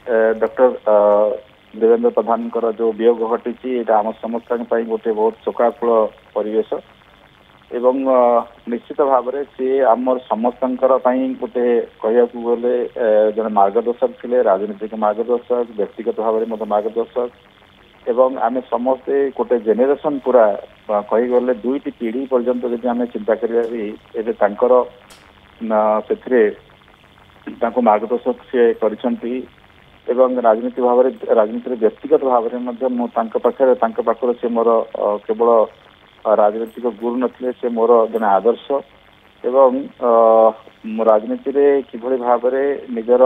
doctor Devendra प्रधान जो वियोग घटी आम समस्त गोटे बहुत शोकाकुल परिवेश एवं निश्चित भाव सी आम समस्त गोटे कह गले जन मार्गदर्शक थे राजनीतिक मार्गदर्शक व्यक्तिगत भाव मार्गदर्शक एवं आम समस्ते गोटे जेनेरेशन पूरा कही गले दुईटी पीढ़ी पर्यंत जब आम चिंता करा से मार्गदर्शक सी कर राजनीति भाव राजनीति व्यक्तिगत भाव पाखे से मोर केवल राजनीतिक गुरु नथिले से मोर जन आदर्श एवं राजनीति रे किभली भाव निजर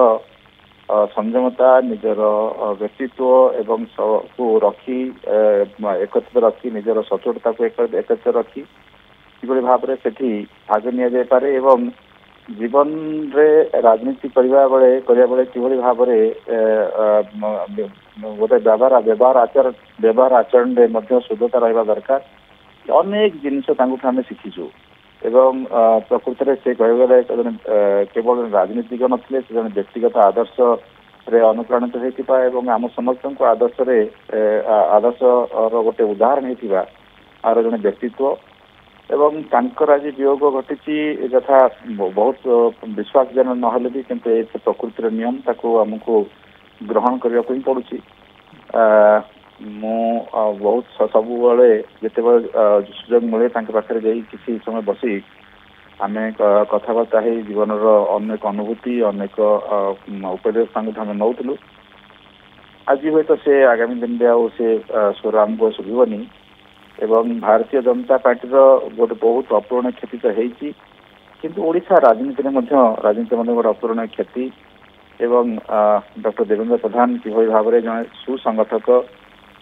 संयमता निजर व्यक्तित्व एवं को रखी एकत्रित रखी निजर सचोटता को एकत्रित रखी किभली भाव से भाग नि पारे एवं जीवन रे राजनीति करने बेले किभली भाव गोटे व्यवहार आचरण में शुद्धता रहा दरकार अनेक जिनस आम शिखीचु एवं प्रकृत में से कह केवल राजनीतिक नथिले से जन व्यक्तिगत आदर्श रे अनुप्राणित होता एवं आम समस्त को आदर्श गोटे उदाहरण होता आर जन व्यक्तित्व एवं तांकर आज वियोग घटी यथा बहुत विश्वासजनक नहले भी किंतु प्रकृतिर नियम ताको हमको ग्रहण करने को ही पड़ुछि बहुत सबुबले जिते सुजोग मिले पाखे जा किसी समय बसी आम कथबार्ता जीवन अनेक अनुभूति अनेक उपदेश आम नौलु आज हे तो से आगामी दिन में से स्वर आमको शुभनी एवं भारतीय जनता पार्टी गोटे बहुत अपूरणीय क्षति तो होती किंतु ओडिशा राजनीति गोटे अपूरणीय क्षति एवं डॉक्टर देवेंद्र प्रधान किभली भाव जड़े सुसंगठक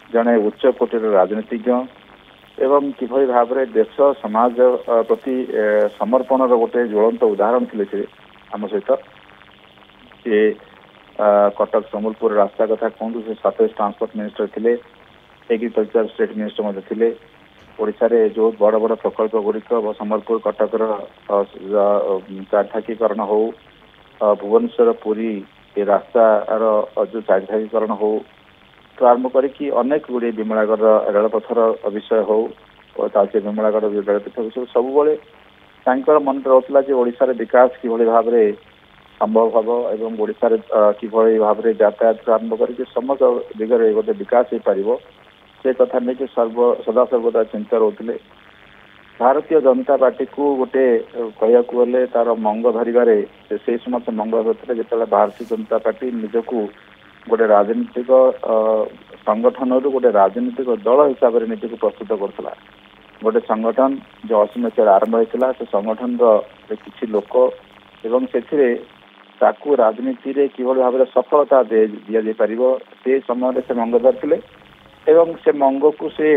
जड़े उच्च कोटीर राजनीतिज्ञ एवं किभली भाव देश समाज प्रति समर्पण गोटे ज्वलंत उदाहरण थे आम सहित सी कटक सम्बलपुर रास्ता कथा कहूँ से सतेज ट्रांसपोर्ट मिनिस्टर थे एग्रीकल्चर स्टेट मिनिस्टर थे ओडिशा रे जो बड़ बड़ प्रकल्प गुड़िक सम्बलपुर कटकर चारिथाकीकरण हो भुवनेश्वर पुरी ये रास्तार जो चारिथाकीकरण हो तो आरंभ करी अनेक गुड़े विमलागढ़ रेलपथर विषय हो ताकि विमलागढ़ रेलपथ विषय सब मन रोला ओडिशा रे विकास किभली भाव संभव हम एवं ओडिशा रे किभली भाव यातायात आरंभ करी समस्त दिगरे गोटे विकास हो पार से कथा नहीं सदा सर्वदा चिंता रोते भारतीय जनता पार्टी को गोटे कह गले तार मंग धरवे से समस्त मंग धरते जो भारतीय जनता पार्टी निजक गोटे राजनीतिक संगठन गोटे राजनीतिक दल हिसाब से निजक प्रस्तुत करुला गोटे संगठन जो 80 मसीह आरंभ होता से संगठन किसी लोक एवं से राजनीति रे किभली भाव सफलता दि जापर से समय से मंग धरते एवं से मंग को से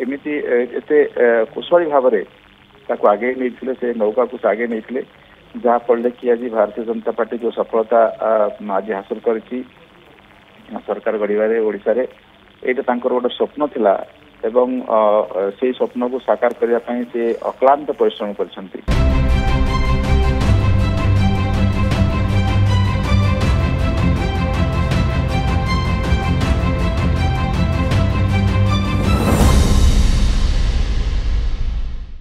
एमती एते कुशली भाव आगे नहीं से नौका को आगे नहीं जहाँफल कि आज भारतीय जनता पार्टी जो सफलता आज हासिल कर सरकार गढ़वे ओडिशा रे एटा गोटे स्वप्न थिला एवं से स्वप्न को साकार करने से अक्लांत परिश्रम कर